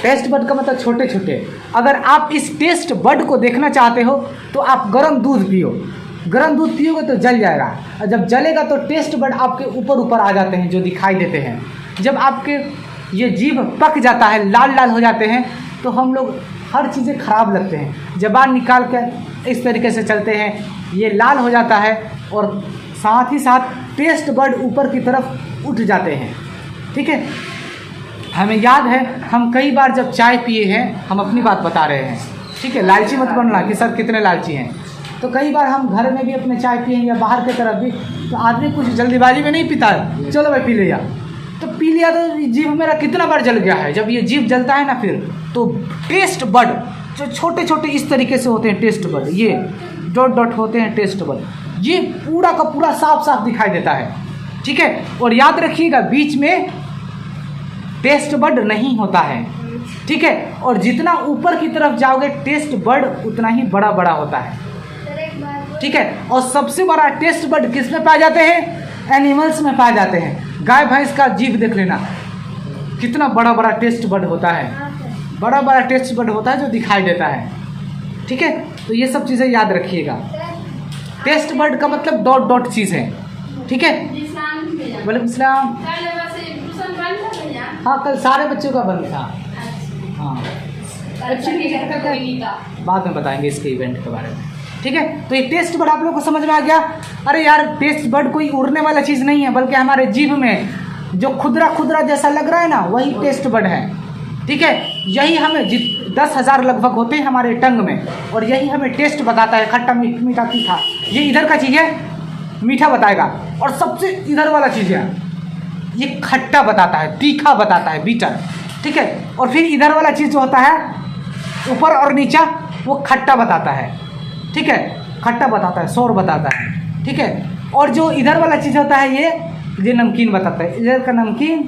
टेस्ट बड का मतलब छोटे छोटे। अगर आप इस टेस्ट बड को देखना चाहते हो तो आप गर्म दूध पियो, गर्म दूध पियोगे तो जल जाएगा, और जब जलेगा तो टेस्ट बड आपके ऊपर ऊपर आ जाते हैं जो दिखाई देते हैं। जब आपके ये जीभ पक जाता है, लाल लाल हो जाते हैं, तो हम लोग हर चीज़ें खराब लगते हैं। ज़बान निकाल कर इस तरीके से चलते हैं, ये लाल हो जाता है, और साथ ही साथ टेस्ट बड ऊपर की तरफ उठ जाते हैं। ठीक है, हमें याद है हम कई बार जब चाय पिए हैं, हम अपनी बात बता रहे हैं, ठीक है, लालची मत बनना कि सर कितने लालची हैं। तो कई बार हम घर में भी अपने चाय पिए या बाहर की तरफ भी, तो आदमी कुछ जल्दीबाजी में नहीं पीता है, चलो भाई पी लिया, तो पी लिया तो जीभ मेरा कितना बार जल गया है। जब ये जीभ जलता है ना, फिर तो टेस्ट बड जो छोटे छोटे इस तरीके से होते हैं, टेस्ट बड ये डॉट डॉट होते हैं, टेस्ट बड ये पूरा का पूरा साफ साफ दिखाई देता है। ठीक है, और याद रखिएगा बीच में टेस्ट बड नहीं होता है। ठीक है, और जितना ऊपर की तरफ जाओगे टेस्ट बड उतना ही बड़ा बड़ा होता है। ठीक है, और सबसे बड़ा टेस्ट बड किस में पाए जाते हैं? एनिमल्स में पाए जाते हैं। गाय भैंस का जीभ देख लेना, कितना बड़ा बड़ा टेस्ट बड होता है, बड़ा बड़ा टेस्ट बड होता है जो दिखाई देता है। ठीक है, तो ये सब चीज़ें याद रखिएगा। टेस्ट बड का मतलब डॉट डॉट चीज़ है। ठीक है, वालेकुम सलाम। हाँ, कल सारे बच्चों का बंद था। हाँ, बाद में बताएंगे इसके इवेंट के बारे में। ठीक है, तो ये टेस्ट बड आप लोग को समझ में आ गया। अरे यार, टेस्ट बड कोई उड़ने वाला चीज़ नहीं है, बल्कि हमारे जीभ में जो खुदरा खुदरा जैसा लग रहा है ना, वही टेस्ट बड है। ठीक है, यही हमें 10,000 लगभग होते हैं हमारे टंग में, और यही हमें टेस्ट बताता है, खट्टा मीठा तीखा। ये इधर का चीज़ है, मीठा बताएगा, और सबसे इधर वाला चीज़ है ये खट्टा बताता है, तीखा बताता है, बीटर। ठीक है, और फिर इधर वाला चीज़ जो होता है ऊपर और नीचा, वो खट्टा बताता है। ठीक है, खट्टा बताता है, शोर बताता है। ठीक है, और जो इधर वाला चीज़ होता है ये नमकीन बताता है। इधर का नमकीन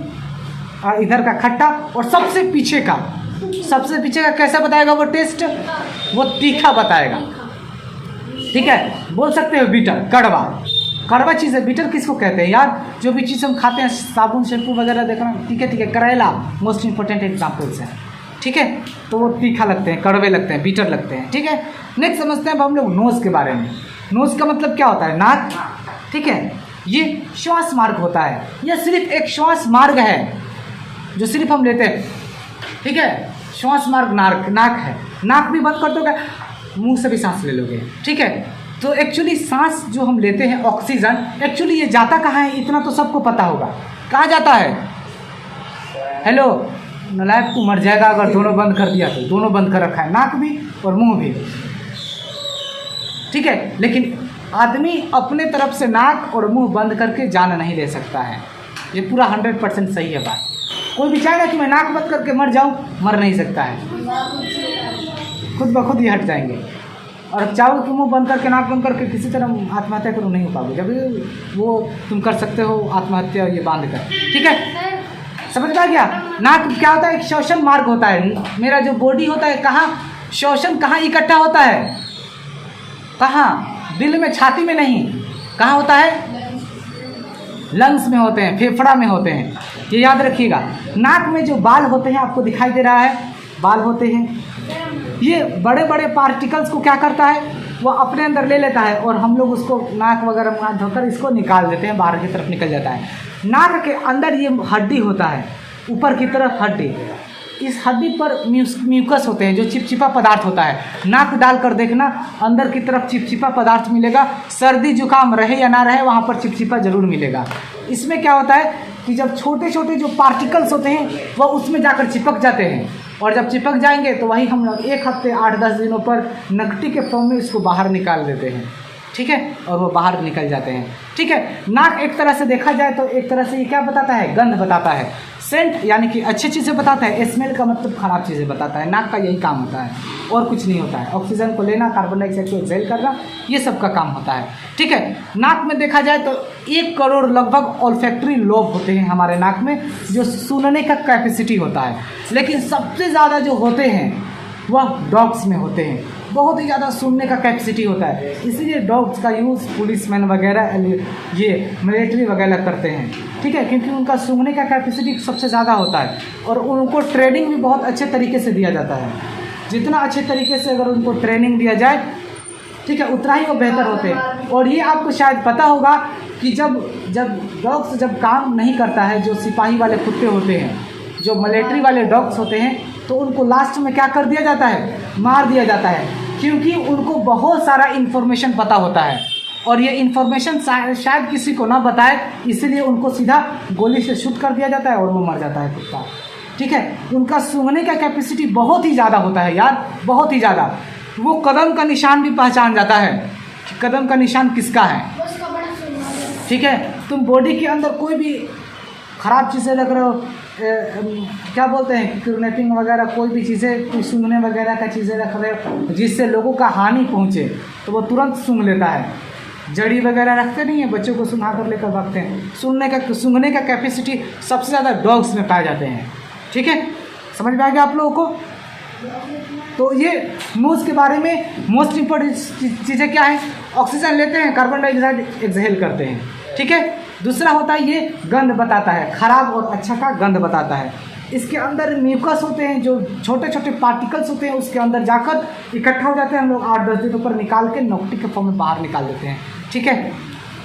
और इधर का खट्टा, और सबसे पीछे का कैसा बताएगा वो टेस्ट? वो तीखा बताएगा। ठीक है, बोल सकते हो बीटर, कड़वा चीज़ है। बीटर किसको कहते हैं यार? जो भी चीज़ हम खाते हैं, साबुन शैम्पू वगैरह देखना। ठीक है, करेला मोस्ट इंपॉर्टेंट एग्जाम्पल्स हैं। ठीक है, तो वो तीखा लगते हैं, कड़वे लगते हैं, बीटर लगते हैं। ठीक है, नेक्स्ट समझते हैं अब हम लोग नोज़ के बारे में। नोज़ का मतलब क्या होता है? नाक। ठीक है, ये श्वास मार्ग होता है, यह सिर्फ एक श्वास मार्ग है जो सिर्फ हम लेते हैं। ठीक है, श्वास मार्ग नाक है। नाक भी बंद कर दोगे, मुंह से भी सांस ले लोगे। ठीक है, तो एक्चुअली सांस जो हम लेते हैं ऑक्सीजन, एक्चुअली ये जाता कहाँ है? इतना तो सबको पता होगा, कहाँ जाता है? हेलो, नालायक तू मर जाएगा अगर दोनों बंद कर दिया तो। दोनों बंद कर रखा है, नाक भी और मुंह भी। ठीक है, लेकिन आदमी अपने तरफ से नाक और मुंह बंद करके जान नहीं ले सकता है। ये पूरा 100% सही है बात। कोई भी चाहेगा कि मैं नाक बंद करके मर जाऊं, मर नहीं सकता है, खुद ब खुद ही हट जाएंगे। और चाहो कि मुंह बंद करके, नाक बंद करके किसी तरह आत्महत्या करो, नहीं हो पाओगे। जब वो तुम कर सकते हो आत्महत्या ये बांध कर। ठीक है, समझ में आ गया? नाक क्या होता है? एक श्वसन मार्ग होता है। मेरा जो बॉडी होता है, कहाँ श्वसन कहाँ इकट्ठा होता है? कहाँ? दिल में, छाती में नहीं। कहाँ होता है? लंग्स में होते हैं, फेफड़ा में होते हैं। ये याद रखिएगा। नाक में जो बाल होते हैं, आपको दिखाई दे रहा है, बाल होते हैं, ये बड़े बड़े पार्टिकल्स को क्या करता है? वो अपने अंदर ले लेता है, और हम लोग उसको नाक वगैरह में हाथ धोकर इसको निकाल देते हैं, बाहर की तरफ निकल जाता है। नाक के अंदर ये हड्डी होता है, ऊपर की तरफ हड्डी। इस हड्डी पर म्यूकस होते हैं, जो चिपचिपा पदार्थ होता है। नाक डालकर देखना, अंदर की तरफ चिपचिपा पदार्थ मिलेगा। सर्दी जुकाम रहे या ना रहे, वहाँ पर चिपचिपा जरूर मिलेगा। इसमें क्या होता है कि जब छोटे छोटे जो पार्टिकल्स होते हैं, वह उसमें जाकर चिपक जाते हैं, और जब चिपक जाएंगे तो वही हम लोग 1 हफ्ते 8-10 दिनों पर नकटी के फॉर्म में इसको बाहर निकाल देते हैं। ठीक है, और वो बाहर निकल जाते हैं। ठीक है, नाक एक तरह से देखा जाए तो एक तरह से ये क्या बताता है? गंध बताता है। सेंट यानी कि अच्छी चीज़ें बताता है। स्मेल का मतलब खराब चीज़ें बताता है। नाक का यही काम होता है, और कुछ नहीं होता है। ऑक्सीजन को लेना, कार्बन डाइऑक्साइड को एक्सहेल करना, ये सब का काम होता है। ठीक है, नाक में देखा जाए तो 1 करोड़ लगभग ऑल्फैक्टरी लोब होते हैं हमारे नाक में, जो सूंघने का कैपेसिटी होता है। लेकिन सबसे ज़्यादा जो होते हैं वह डॉग्स में होते हैं। बहुत ही ज़्यादा सूंघने का कैपेसिटी होता है, इसलिए डॉग्स का यूज़ पुलिसमैन वगैरह, ये मिलिट्री वगैरह करते हैं। ठीक है, क्योंकि उनका सूंघने का कैपेसिटी सबसे ज़्यादा होता है, और उनको ट्रेनिंग भी बहुत अच्छे तरीके से दिया जाता है। जितना अच्छे तरीके से अगर उनको ट्रेनिंग दिया जाए, ठीक है, उतना ही वो बेहतर होते हैं। और ये आपको शायद पता होगा कि जब डॉग्स जब काम नहीं करता है, जो सिपाही वाले कुत्ते होते हैं, जो मिलिट्री वाले डॉग्स होते हैं, तो उनको लास्ट में क्या कर दिया जाता है, मार दिया जाता है, क्योंकि उनको बहुत सारा इन्फॉर्मेशन पता होता है और ये इन्फॉर्मेशन शायद किसी को ना बताए, इसलिए उनको सीधा गोली से शूट कर दिया जाता है और वो मर जाता है कुत्ता। ठीक है, उनका सूंघने का कैपेसिटी बहुत ही ज़्यादा होता है यार, बहुत ही ज़्यादा। वो कदम का निशान भी पहचान जाता है कि कदम का निशान किसका है। ठीक है, तुम बॉडी के अंदर कोई भी ख़राब चीज़ें रख रहे हो, क्या बोलते हैं, किडनैपिंग वगैरह, कोई भी चीज़ें, कोई सूंघने वगैरह का चीज़ें रख रहे हो जिससे लोगों का हानि पहुँचे, तो वो तुरंत सूंघ लेता है। जड़ी वगैरह रखते नहीं है, बच्चों को सुंघा कर लेकर भागते हैं। सूंघने का कैपेसिटी सबसे ज़्यादा डॉग्स में पाए जाते हैं। ठीक है, समझ में आ गया आप लोगों को। तो ये नोज़ के बारे में मोस्ट इम्पोर्टेंट चीज़ें क्या है, ऑक्सीजन लेते हैं, कार्बन डाइऑक्साइड एक्सहेल करते हैं। ठीक है, दूसरा होता है ये गंध बताता है, खराब और अच्छा का गंध बताता है। इसके अंदर म्यूकस होते हैं, जो छोटे छोटे पार्टिकल्स होते हैं, उसके अंदर जाकर इकट्ठा हो जाते हैं। हम लोग 8-10 दिन ऊपर निकाल के नोक्टी के फॉर्म में बाहर निकाल देते हैं। ठीक है,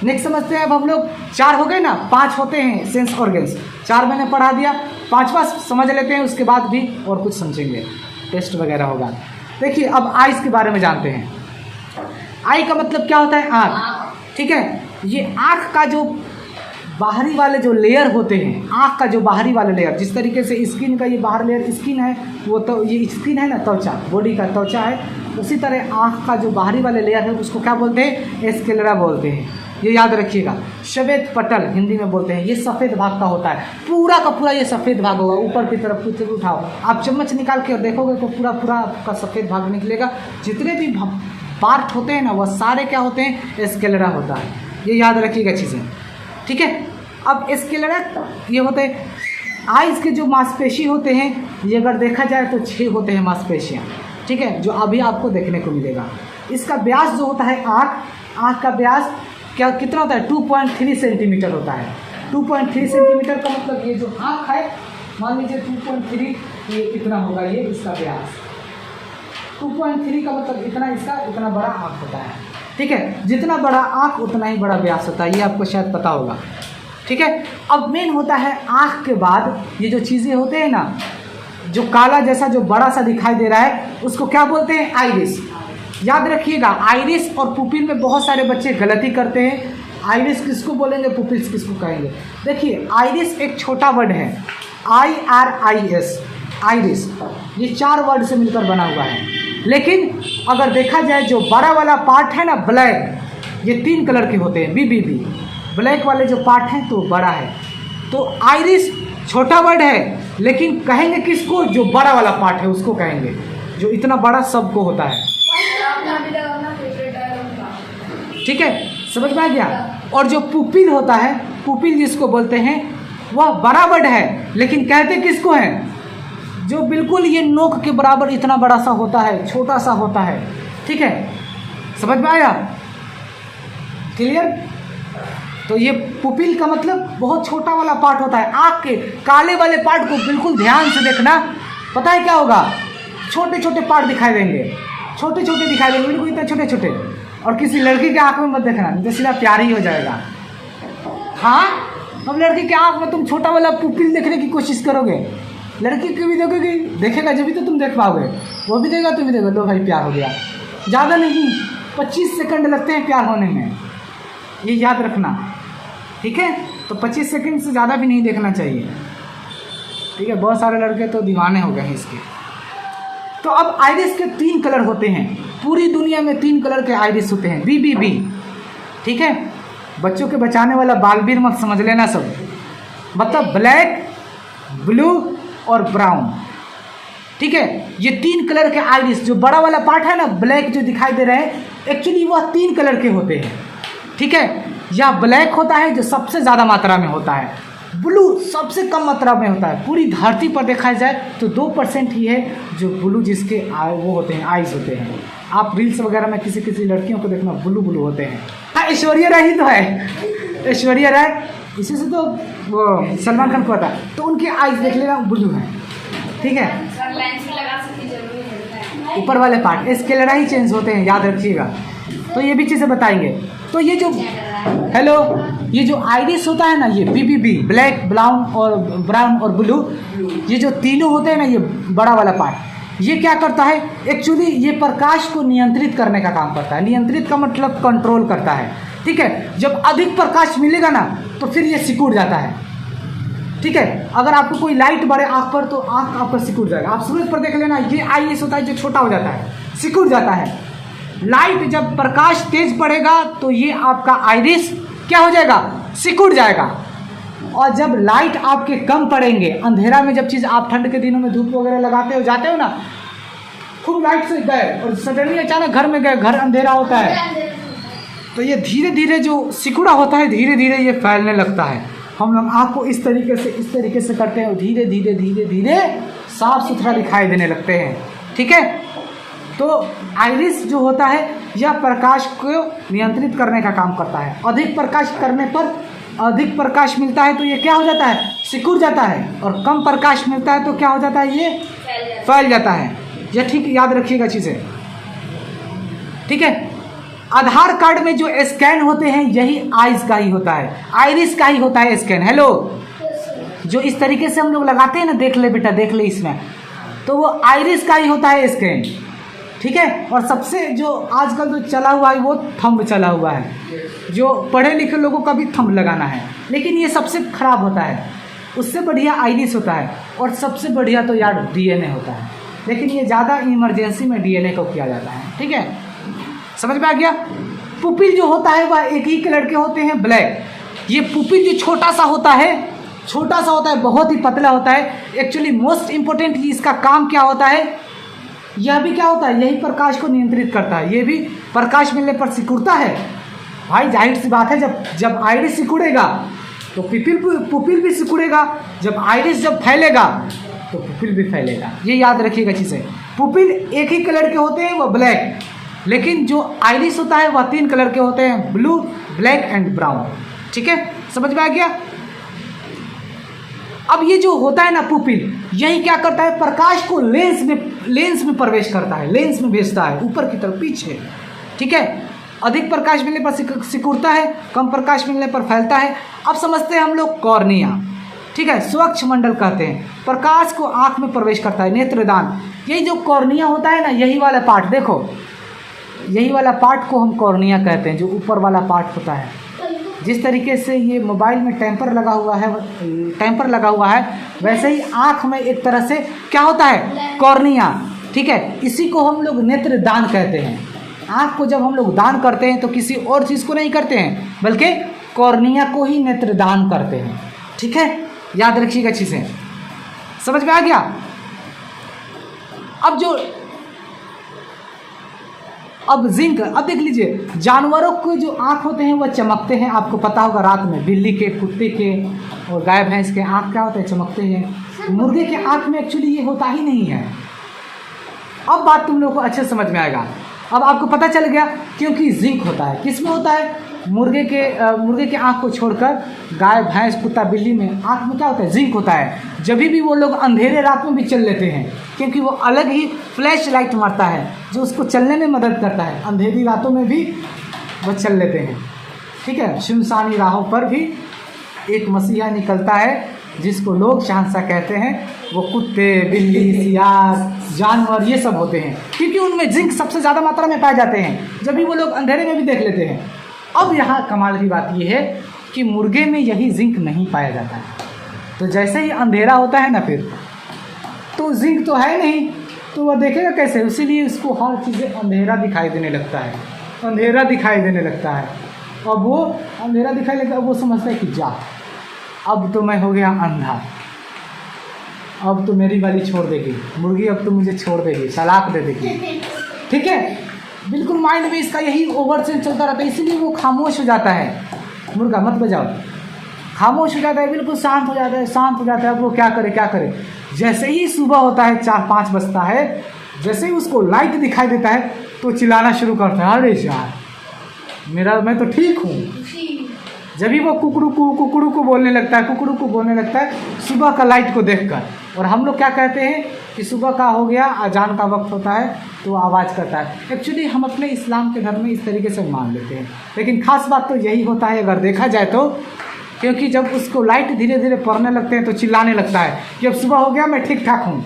नेक्स्ट समझते हैं। अब हम लोग 4 हो गए ना, 5 होते हैं सेंस ऑर्गन्स, 4 मैंने पढ़ा दिया, 5वां समझ लेते हैं, उसके बाद भी और कुछ समझेंगे, टेस्ट वगैरह होगा। देखिए, अब आइज़ के बारे में जानते हैं। आई का मतलब क्या होता है, आँख। ठीक है, ये आँख का जो बाहरी वाले जो लेयर होते हैं, आँख का जो बाहरी वाले लेयर, जिस तरीके से स्किन का ये बाहर लेयर स्किन है, वो तो ये स्किन है ना, त्वचा, बॉडी का त्वचा है, उसी तरह आँख का जो बाहरी वाले लेयर है उसको क्या बोलते हैं, स्क्लेरा बोलते हैं। ये याद रखिएगा। श्वेत पटल हिंदी में बोलते हैं, ये सफ़ेद भाग का होता है, पूरा का पूरा ये सफ़ेद भाग होगा। ऊपर की तरफ कुछ उठाओ, आप चम्मच निकाल के देखोगे तो पूरा पूरा आपका सफ़ेद भाग निकलेगा। जितने भी पार्ट होते हैं ना, वह सारे क्या होते हैं, स्क्लेरा होता है। ये याद रखिएगा चीज़ें। ठीक है, अब स्क्लेरा ये होते हैं। आइज़ के जो मांसपेशी होते हैं, ये अगर देखा जाए तो 6 होते हैं मांसपेशियाँ। ठीक है, जो अभी आपको देखने को मिलेगा। इसका व्यास जो होता है, आँख का व्यास क्या कितना होता है, 2.3 सेंटीमीटर होता है। 2.3 सेंटीमीटर का मतलब ये जो आँख है, मान लीजिए 2.3, ये इतना होगा, ये इसका व्यास 2.3 का मतलब इतना, इसका इतना बड़ा आँख होता है। ठीक है, जितना बड़ा आँख उतना ही बड़ा व्यास होता है, ये आपको शायद पता होगा। ठीक है, अब मेन होता है आँख के बाद ये जो चीज़ें होते हैं ना, जो काला जैसा जो बड़ा सा दिखाई दे रहा है, उसको क्या बोलते हैं, आइरिस। याद रखिएगा, आइरिस और पुपिल में बहुत सारे बच्चे गलती करते हैं। आइरिस किसको बोलेंगे, पुपिल्स किसको कहेंगे। देखिए, आइरिस एक छोटा वर्ड है, IRIS, आइरिस, ये 4 वर्ड से मिलकर बना हुआ है। लेकिन अगर देखा जाए, जो बड़ा वाला पार्ट है ना, ब्लैक, ये 3 कलर के होते हैं, BBB, ब्लैक वाले जो पार्ट हैं तो बड़ा है। तो आइरिस छोटा वर्ड है, लेकिन कहेंगे किसको, जो बड़ा वाला पार्ट है उसको कहेंगे, जो इतना बड़ा सबको होता है। ठीक है, समझ में आ गया। और जो पुपिल होता है, पुपिल जिसको बोलते हैं, वह बड़ा वर्ड है, लेकिन कहते किसको हैं, जो बिल्कुल ये नोक के बराबर इतना बड़ा सा होता है, छोटा सा होता है। ठीक है, समझ में आया, क्लियर। तो ये पुपिल का मतलब बहुत छोटा वाला पार्ट होता है। आँख के काले वाले पार्ट को बिल्कुल ध्यान से देखना, पता है क्या होगा, छोटे छोटे पार्ट दिखाई देंगे, छोटे छोटे दिखाई देंगे, बिल्कुल इतने छोटे छोटे। और किसी लड़की के आँख में मत देखना, नहीं तो सीधा प्यार ही हो जाएगा। हाँ, अब लड़की के आँख में तुम छोटा वाला पुपिल देखने की कोशिश करोगे, लड़की की भी देखोगे, देखेगा जब भी तो तुम देख पाओगे, वो भी देगा, तुम भी देगा, लो भाई प्यार हो गया। ज़्यादा नहीं, 25 सेकंड लगते हैं प्यार होने में, ये याद रखना। ठीक है, तो 25 सेकंड से ज़्यादा भी नहीं देखना चाहिए। ठीक है, बहुत सारे लड़के तो दीवाने हो गए हैं इसके। तो अब आइरिस के 3 कलर होते हैं, पूरी दुनिया में 3 कलर के आइरिस होते हैं, BBB। ठीक है, बच्चों के बचाने वाला बालवीर मत समझ लेना सब, मतलब ब्लैक, ब्लू और ब्राउन। ठीक है, ये 3 कलर के आइरिस, जो बड़ा वाला पार्ट है ना, ब्लैक जो दिखाई दे रहे हैं, एक्चुअली वह 3 कलर के होते हैं। ठीक है, या ब्लैक होता है जो सबसे ज़्यादा मात्रा में होता है, ब्लू सबसे कम मात्रा में होता है। पूरी धरती पर देखा जाए तो 2% ही है जो ब्लू जिसके वो होते हैं, आइज होते हैं। आप रील्स वगैरह में किसी किसी लड़कियों को देखना, ब्लू ब्लू होते हैं। हाँ, ऐश्वर्या राय ही तो है, ऐश्वर्या राय, इसी से तो वो सलमान खान को आता है, तो उनके आइज देख लेना, ब्लू है। ठीक है, ऊपर वाले पार्ट स्क्लेरा ही चेंज होते हैं, याद रखिएगा। तो ये भी चीज़ें बताएंगे। तो ये जो हेलो, ये जो आइरिस होता है ना, ये BBB ब्लैक, ब्राउन और ब्लू, ये जो तीनों होते हैं ना, ये बड़ा वाला पार्ट, ये क्या करता है एक्चुअली, ये प्रकाश को नियंत्रित करने का काम करता है। नियंत्रित का मतलब कंट्रोल करता है, ठीक है। जब अधिक प्रकाश मिलेगा ना तो फिर ये सिकुड़ जाता है, ठीक है। अगर आपको कोई लाइट बढ़े आँख पर तो आँख आपका सिकुड़ जाएगा। आप सूरज पर देख लेना, ये आइरिस होता है जो छोटा हो जाता है, सिकुड़ जाता है। लाइट जब प्रकाश तेज पड़ेगा तो ये आपका आइरिस क्या हो जाएगा, सिकुड़ जाएगा। और जब लाइट आपके कम पड़ेंगे, अंधेरा में जब चीज़ आप ठंड के दिनों में धूप वगैरह लगाते हो, जाते हो ना, खूब लाइट से गए और सडनली अचानक घर में गए, घर अंधेरा होता है, तो ये धीरे धीरे जो सिकुड़ा होता है धीरे धीरे ये फैलने लगता है। हम लोग आँख को इस तरीके से करते हैं और धीरे धीरे धीरे धीरे साफ सुथरा दिखाई देने लगते हैं, ठीक है। तो आइरिस जो होता है यह प्रकाश को नियंत्रित करने का काम करता है। अधिक प्रकाश करने पर, अधिक प्रकाश मिलता है तो ये क्या हो जाता है, सिकुड़ जाता है, और कम प्रकाश मिलता है तो क्या हो जाता है, ये फैल जाता है। यह ठीक याद रखिएगा चीज़ें, ठीक है। आधार कार्ड में जो स्कैन होते हैं यही आइज का ही होता है, आइरिस का ही होता है स्कैन। हेलो, जो इस तरीके से हम लोग लगाते हैं ना, देख ले बेटा, देख ले इसमें, तो वो आइरिस का ही होता है स्कैन, ठीक है। और सबसे जो आजकल जो चला हुआ है वो थंब चला हुआ है, जो पढ़े लिखे लोगों का भी थंब लगाना है, लेकिन ये सबसे खराब होता है। उससे बढ़िया आइरिस होता है, और सबसे बढ़िया तो यार DNA होता है, लेकिन ये ज़्यादा इमरजेंसी में DNA को किया जाता है, ठीक है। समझ में आ गया। पुपिल जो होता है वह एक ही कलर के होते हैं, ब्लैक। ये पुपिल जो छोटा सा होता है, बहुत ही पतला होता है। एक्चुअली मोस्ट इंपॉर्टेंट इसका काम क्या होता है, यह भी क्या होता है, यही प्रकाश को नियंत्रित करता है। ये भी प्रकाश मिलने पर सिकुड़ता है भाई, जाहिर सी बात है। जब आइरिस सिकुड़ेगा तो पुपिल भी सिकुड़ेगा, जब आइरिस जब फैलेगा तो पुपिल भी फैलेगा। ये याद रखिएगा चीज़ें। पुपिल एक ही कलर के होते हैं, वो ब्लैक, लेकिन जो आइरिस होता है वह 3 कलर के होते हैं, ब्लू, ब्लैक एंड ब्राउन, ठीक है। समझ में आ गया। अब ये जो होता है ना पुपिल, यही क्या करता है, प्रकाश को लेंस में प्रवेश करता है, लेंस में भेजता है, ऊपर की तरफ, पीछे, ठीक है। अधिक प्रकाश मिलने पर सिकुड़ता है, कम प्रकाश मिलने पर फैलता है। अब समझते हैं हम लोग कॉर्निया, ठीक है, स्वच्छ मंडल कहते हैं, प्रकाश को आँख में प्रवेश करता है, नेत्रदान। यही जो कॉर्निया होता है ना, यही वाला पार्ट देखो, यही वाला पार्ट को हम कॉर्निया कहते हैं, जो ऊपर वाला पार्ट होता है। जिस तरीके से ये मोबाइल में टेम्पर लगा हुआ है, वैसे ही आँख में एक तरह से क्या होता है, कॉर्निया, ठीक है। इसी को हम लोग नेत्रदान कहते हैं। आँख को जब हम लोग दान करते हैं तो किसी और चीज़ को नहीं करते हैं, बल्कि कॉर्निया को ही नेत्रदान करते हैं, ठीक है। याद रखिएगा चीज़ें, समझ में आ गया। अब जिंक, अब देख लीजिए, जानवरों के जो आँख होते हैं वह चमकते हैं, आपको पता होगा। रात में बिल्ली के, कुत्ते के और गाय भैंस के आँख क्या होते हैं, चमकते हैं। मुर्गे के आँख में एक्चुअली ये होता ही नहीं है। अब बात तुम लोगों को अच्छे समझ में आएगा। अब आपको पता चल गया, क्योंकि जिंक होता है। किस में होता है, मुर्गे के आँख को छोड़कर गाय भैंस कुत्ता बिल्ली में आँख में क्या होता है, जिंक होता है। जब भी वो लोग अंधेरे रात में भी चल लेते हैं, क्योंकि वो अलग ही फ्लैश लाइट मारता है जो उसको चलने में मदद करता है। अंधेरी रातों में भी वो चल लेते हैं, ठीक है। सुनसानी राहों पर भी एक मसीहा निकलता है जिसको लोग शहंशाह कहते हैं। वो कुत्ते, बिल्ली, सियार, जानवर ये सब होते हैं, क्योंकि उनमें जिंक सबसे ज़्यादा मात्रा में पाए जाते हैं। जब भी वो लोग अंधेरे में भी देख लेते हैं। अब यहाँ कमाल की बात ये है कि मुर्गे में यही जिंक नहीं पाया जाता है। तो जैसे ही अंधेरा होता है ना, फिर तो जिंक तो है नहीं, तो वह देखेगा कैसे, इसीलिए उसको हर चीज़ें अंधेरा दिखाई देने लगता है, अंधेरा दिखाई देने लगता है। अब वो अंधेरा दिखाई लगता है, वो समझता है कि जा, अब तो मैं हो गया अंधा, अब तो मेरी वाली छोड़ देगी मुर्गी, अब तो मुझे छोड़ देगी, तलाक दे देगी, ठीक है। बिल्कुल माइंड में इसका यही ओवरसेंस चलता रहता है, इसीलिए वो खामोश हो जाता है। मुर्गा मत बजाओ, खामोश हो जाता है, बिल्कुल शांत हो जाता है, शांत हो जाता है। अब वो क्या करे। जैसे ही सुबह होता है, 4-5 बजता है, जैसे ही उसको लाइट दिखाई देता है तो चिल्लाना शुरू करता है, अरे यार मैं तो ठीक हूँ, जब भी वो कुकड़ू को बोलने लगता है, कुकड़ू को बोलने लगता है सुबह का लाइट को देखकर। और हम लोग क्या कहते हैं कि सुबह का हो गया, अजान का वक्त होता है तो आवाज़ करता है। एक्चुअली हम अपने इस्लाम के धर्म में इस तरीके से मान लेते हैं, लेकिन ख़ास बात तो यही होता है अगर देखा जाए तो, क्योंकि जब उसको लाइट धीरे धीरे पड़ने लगते हैं तो चिल्लाने लगता है कि अब सुबह हो गया, मैं ठीक ठाक हूँ,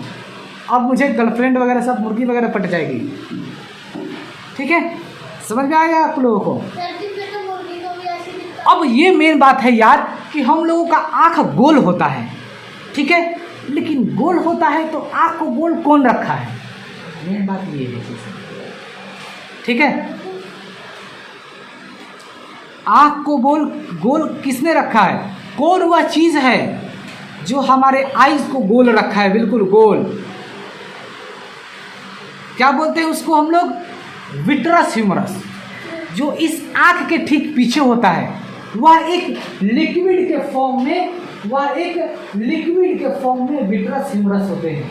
अब मुझे गर्लफ्रेंड वगैरह सब मुर्गी वगैरह पट जाएगी। ठीक है, समझ में आया आप लोगों को? अब ये मेन बात है यार कि हम लोगों का आँख गोल होता है, ठीक है, लेकिन गोल होता है तो आँख को गोल कौन रखा है? मेन बात ये है, ठीक है, आँख को गोल किसने रखा है? कौन वह चीज़ है जो हमारे आईज को गोल रखा है, बिल्कुल गोल? क्या बोलते हैं उसको हम लोग? विट्रस ह्यूमरस, जो इस आँख के ठीक पीछे होता है। वह एक लिक्विड के फॉर्म में विट्रस ह्यूमरस होते हैं,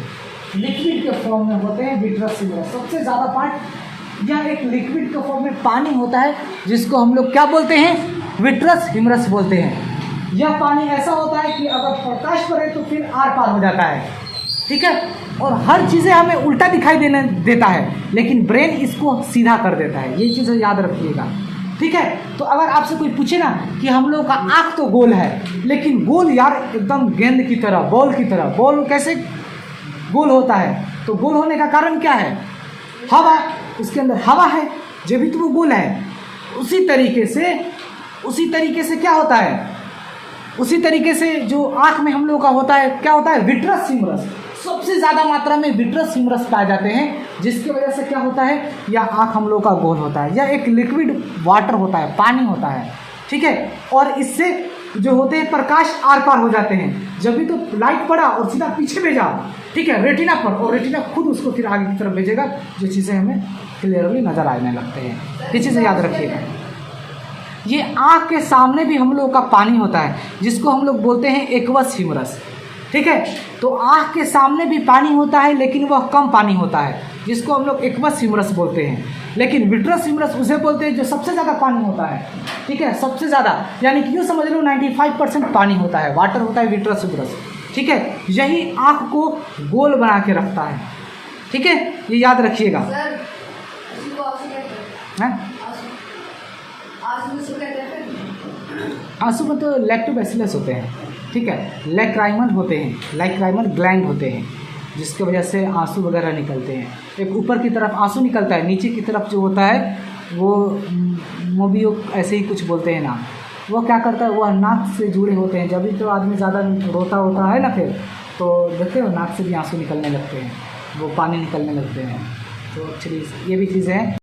लिक्विड के फॉर्म में होते हैं विट्रस ह्यूमरस। सबसे ज़्यादा पार्ट यह एक लिक्विड के फॉर्म में पानी होता है, जिसको हम लोग क्या बोलते हैं? विट्रस ह्यूमरस बोलते हैं। यह पानी ऐसा होता है कि अगर प्रकाश पड़े तो फिर आर पार हो जाता है, ठीक है, और हर चीज़ें हमें उल्टा दिखाई देता है, लेकिन ब्रेन इसको सीधा कर देता है। ये चीज़ें याद रखिएगा, ठीक है। तो अगर आपसे कोई पूछे ना कि हम लोग का आँख तो गोल है, लेकिन गोल यार एकदम गेंद की तरह, बॉल की तरह। बॉल कैसे गोल होता है? तो गोल होने का कारण क्या है? हवा, उसके अंदर हवा है, जब भी तो वो गोल है। उसी तरीके से क्या होता है? उसी तरीके से जो आँख में हम लोग का होता है, क्या होता है? Vitreous humours. सबसे ज़्यादा मात्रा में विट्रस ह्यूमरस पाए जाते हैं, जिसकी वजह से क्या होता है? यह आँख हम लोग का गोल होता है। यह एक लिक्विड वाटर होता है, पानी होता है, ठीक है। और इससे जो होते हैं प्रकाश आर पार हो जाते हैं। जब भी तो लाइट पड़ा और सीधा पीछे भेजा, ठीक है, रेटिना पर, और रेटिना खुद उसको फिर आगे की तरफ भेजेगा, जो चीज़ें हमें क्लियरली नज़र आने लगते हैं। ये चीज़ें याद रखिएगा। ये आँख के सामने भी हम लोग का पानी होता है, जिसको हम लोग बोलते हैं एक्वस ह्यूमरस, ठीक है। तो आँख के सामने भी पानी होता है, लेकिन वह कम पानी होता है, जिसको हम लोग एक्वस ह्यूमरस बोलते हैं। लेकिन विट्रस ह्यूमरस उसे बोलते हैं जो सबसे ज़्यादा पानी होता है, ठीक है, सबसे ज़्यादा, यानी कि यूँ समझ लो 95% पानी होता है, वाटर होता है विट्रस ह्यूमरस, ठीक है। यही आँख को गोल बना के रखता है, ठीक है, ये याद रखिएगा। आंसू में तो लैक्टोबैसिलस होते हैं, ठीक है, लैक्राइमल होते हैं, लैक्राइमल ग्लैंड होते हैं, जिसकी वजह से आंसू वगैरह निकलते हैं। एक ऊपर की तरफ आंसू निकलता है, नीचे की तरफ जो होता है वो मोबियो ऐसे ही कुछ बोलते हैं नाम। वो क्या करता है? वह नाक से जुड़े होते हैं। जब भी तो आदमी ज़्यादा रोता होता है ना, फिर तो देखते हो नाक से भी आंसू निकलने लगते हैं, वो पानी निकलने लगते हैं। तो एक्चुअली ये भी चीज़ें हैं।